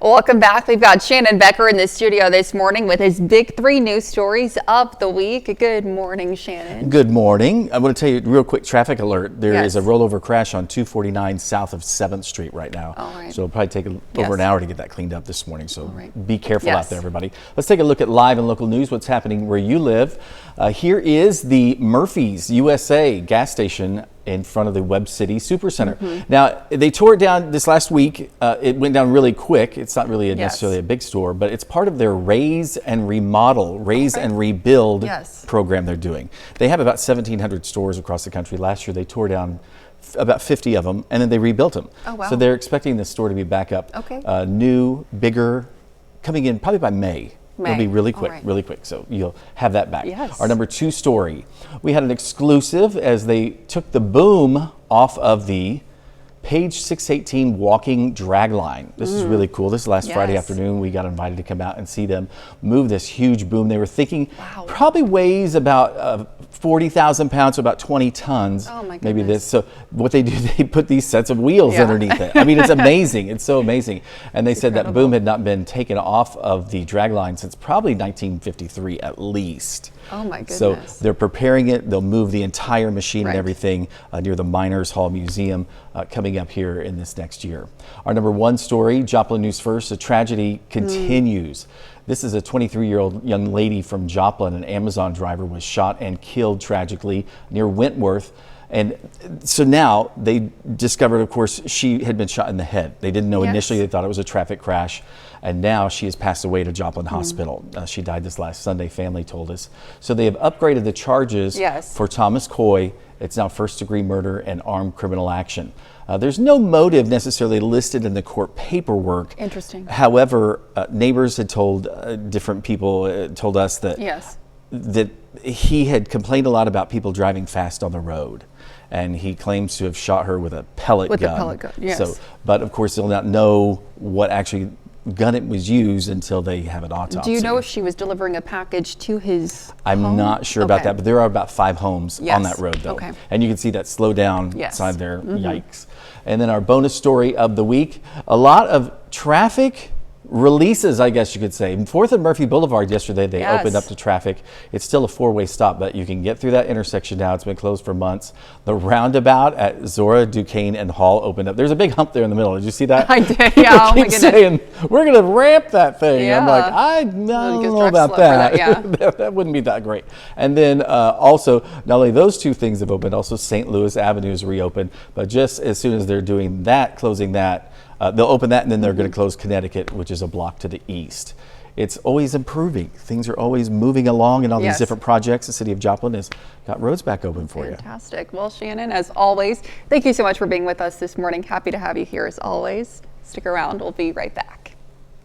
Welcome back. We've got Shannon Becker in the studio this morning with his big 3 news stories of the week. Good morning, Shannon. Good morning. I want to tell you real quick traffic alert. There is a rollover crash on 249 south of 7th Street right now. So it'll probably take over an hour to get that cleaned up this morning. So be careful out there, everybody. Let's take a look at live and local news, what's happening where you live. Here is the Murphy's USA gas station in front of the Webb City Supercenter. Now, they tore it down this last week. It went down really quick. It's not really necessarily a big store, but it's part of their raise and remodel, and rebuild program they're doing. They have about 1,700 stores across the country. Last year, they tore down about 50 of them, and then they rebuilt them. So they're expecting the store to be back up, new, bigger, coming in probably by May. It'll be really quick, so you'll have that back. Our number 2 story, we had an exclusive as they took the boom off of the Page 618 walking drag line. This is really cool. This last Friday afternoon, we got invited to come out and see them move this huge boom. They were thinking probably weighs about 40,000 pounds, so about 20 tons, maybe this. So what they do, they put these sets of wheels underneath it. I mean, it's amazing. It's so amazing. And they said that boom had not been taken off of the drag line since probably 1953 at least. Oh my goodness. So they're preparing it. They'll move the entire machine and everything near the Miners Hall Museum coming up here in this next year. Our number 1 story, Joplin News First, a tragedy continues. This is a 23-year-old young lady from Joplin. An Amazon driver was shot and killed tragically near Wentworth. And so now they discovered, of course, she had been shot in the head. They didn't know initially. They thought it was a traffic crash. And now she has passed away to Joplin Hospital. She died this last Sunday, family told us. So they have upgraded the charges for Thomas Coy. It's now first-degree murder and armed criminal action. There's no motive necessarily listed in the court paperwork. Interesting. However, neighbors had told different people, told us that, that he had complained a lot about people driving fast on the road. And he claims to have shot her with a pellet gun. With a pellet gun, So, but of course, they'll not know what actually gun it was used until they have an autopsy. Do you know if she was delivering a package to his I'm not sure about that, but there are about 5 homes on that road, though. And you can see that slow down sign there. Yikes. And then our bonus story of the week, a lot of traffic releases, I guess you could say. 4th and Murphy Boulevard yesterday, they opened up to traffic. It's still a 4-way stop, but you can get through that intersection now. It's been closed for months. The roundabout at Zora, Duquesne, and Hall opened up. There's a big hump there in the middle. Did you see that? I did, yeah. Oh my goodness. Saying, we're going to ramp that thing. I'm like, I don't know about that. That wouldn't be that great. And then also, not only those 2 things have opened, also St. Louis Avenue is reopened. But just as soon as they're doing that, closing that, they'll open that, and then they're going to close Connecticut, which is a block to the east. It's always improving. Things are always moving along in all these different projects. The city of Joplin has got roads back open for you. Fantastic. Well, Shannon, as always, thank you so much for being with us this morning. Happy to have you here as always. Stick around. We'll be right back.